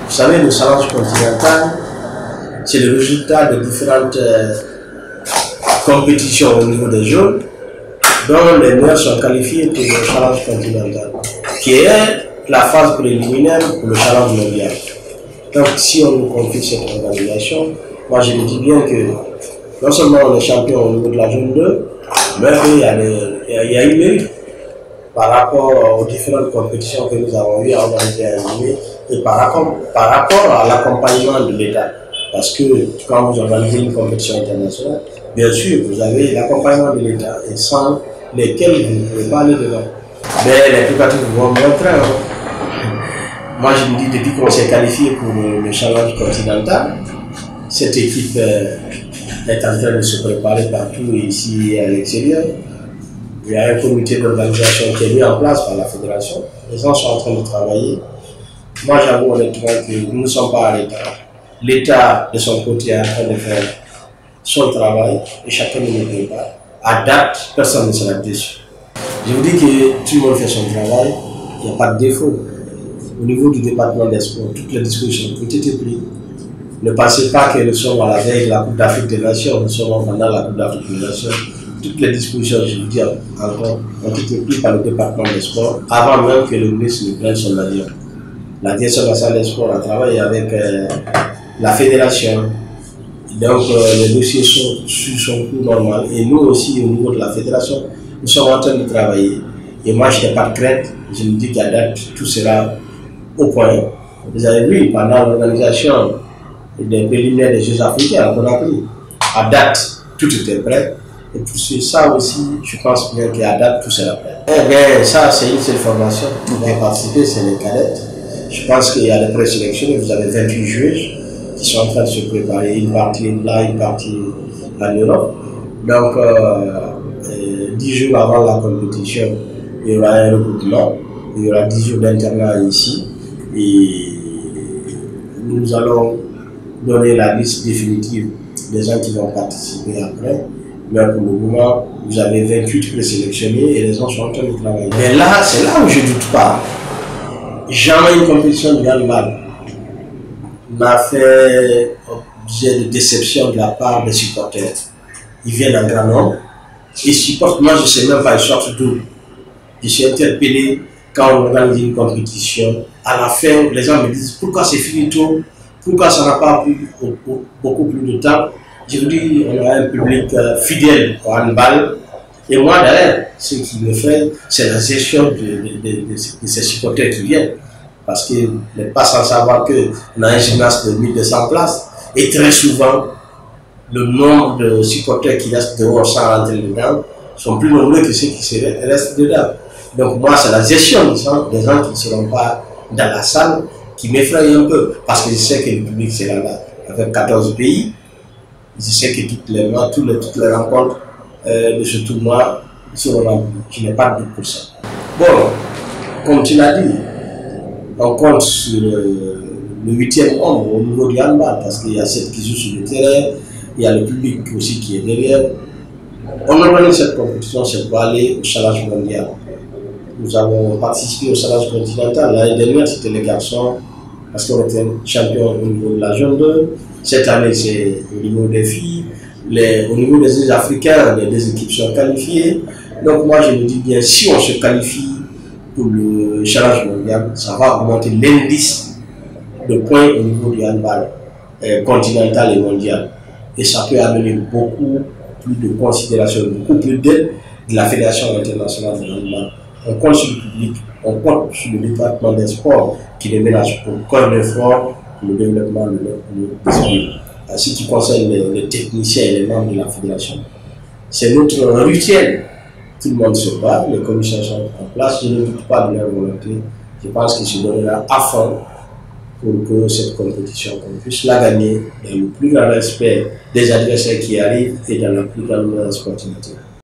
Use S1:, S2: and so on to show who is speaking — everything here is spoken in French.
S1: Vous savez, le challenge continental, c'est le résultat de différentes compétitions au niveau des jeunes, dont les meilleurs sont qualifiés pour le challenge continental, qui est la phase préliminaire pour le challenge mondial. Donc, si on nous confie cette organisation, moi je me dis bien que non seulement on est champion au niveau de la zone 2, mais il y a une mérite par rapport aux différentes compétitions que nous avons eues à organiser et par rapport à l'accompagnement de l'État. Parce que quand vous organisez une compétition internationale, bien sûr, vous avez l'accompagnement de l'État et sans lesquels vous ne pouvez pas aller dedans. Mais les préparatifs vont montrer. Moi, je me dis, depuis qu'on s'est qualifié pour le challenge continental, cette équipe est en train de se préparer partout ici et à l'extérieur. Il y a un comité d'organisation qui est mis en place par la fédération. Les gens sont en train de travailler. Moi, j'avoue honnêtement que nous ne sommes pas à l'État. L'État, de son côté, est en train de faire son travail et chacun ne le prépare. À date, personne ne sera déçu. Je vous dis que tout le monde fait son travail, il n'y a pas de défaut. Au niveau du département des sports, toutes les dispositions ont été prises. Ne pensez pas que nous sommes à la veille de la Coupe d'Afrique des Nations, nous sommes pendant la Coupe d'Afrique des Nations. Toutes les dispositions, je vous dis encore, ont été prises par le département des sports avant même que le ministre ne prenne son avion. La direction nationale des sports a travaillé avec la fédération. Donc les dossiers sont sur son cours normal. Et nous aussi, au niveau de la fédération, nous sommes en train de travailler. Et moi, je n'ai pas de crainte. Je me dis qu'à date, tout sera au point. Vous avez vu, pendant l'organisation des préliminaires des Jeux africains, on a pris. À date, tout était prêt. Et pour ça aussi, je pense bien qu'à date, tout sera prêt. Eh bien, ça, c'est une seule formation. Vous pouvez participer, c'est les cadettes. Je pense qu'il y a les présélectionnés, vous avez 28 joueuses qui sont en train de se préparer, une partie là, une partie en Europe. Donc, 10 jours avant la compétition, il y aura un regroupement, il y aura 10 jours d'internat ici, et nous allons donner la liste définitive des gens qui vont participer après. Mais pour le moment, vous avez 28 présélectionnés et les gens sont en train de travailler. Mais là, c'est là où je ne doute pas. Jamais une compétition de handball n'a fait objet de déception de la part des supporters. Ils viennent en grand nombre. Ils supportent, moi je ne sais même pas, ils sortent d'où. Je suis interpellé quand on organise une compétition. À la fin, les gens me disent pourquoi c'est fini tôt, pourquoi ça n'a pas pris beaucoup plus de temps. Je vous dis, on a un public fidèle au handball. Et moi, d'ailleurs, ce qui me fait, c'est la gestion de ces supporters qui viennent. Parce qu'ils n'est pas sans savoir qu'on a un gymnase de 1200 places. Et très souvent, le nombre de supporters qui restent dehors sans rentrer dedans sont plus nombreux que ceux qui restent dedans. Donc moi, c'est la gestion des gens qui ne seront pas dans la salle qui m'effraie un peu. Parce que je sais que le public sera là. Avec 14 pays, je sais que toutes les rencontres de ce tournoi seront remplies. Je n'ai pas de doute pour ça. Bon, comme tu l'as dit, on compte sur le 8e homme au niveau du handball parce qu'il y a 7 qui jouent sur le terrain, il y a le public aussi qui est derrière. On organise cette compétition, c'est pour aller au challenge mondial. Nous avons participé au challenge continental. L'année dernière, c'était les garçons parce qu'on était champion au niveau de la zone 2. Cette année, c'est au niveau des filles. Au niveau des Jeux africains, les 2 équipes sont qualifiées. Donc moi, je me dis bien, si on se qualifie pour le challenge mondial, ça va augmenter l'indice de points au niveau du handball continental et mondial. Et ça peut amener beaucoup plus de considération, beaucoup plus d'aide de la Fédération internationale de handball. On compte sur le public, on compte sur le département des sports qui les ménage pour corps d'effort pour le développement de notre pays. En ce qui concerne les techniciens et les membres de la Fédération, c'est notre rituel. Tout le monde se bat, les commissions sont en place, je ne doute pas de leur volonté. Je pense qu'ils se donnera à fond pour que cette compétition, qu'on puisse la gagner dans le plus grand respect des adversaires qui arrivent et dans la plus grande sportivité.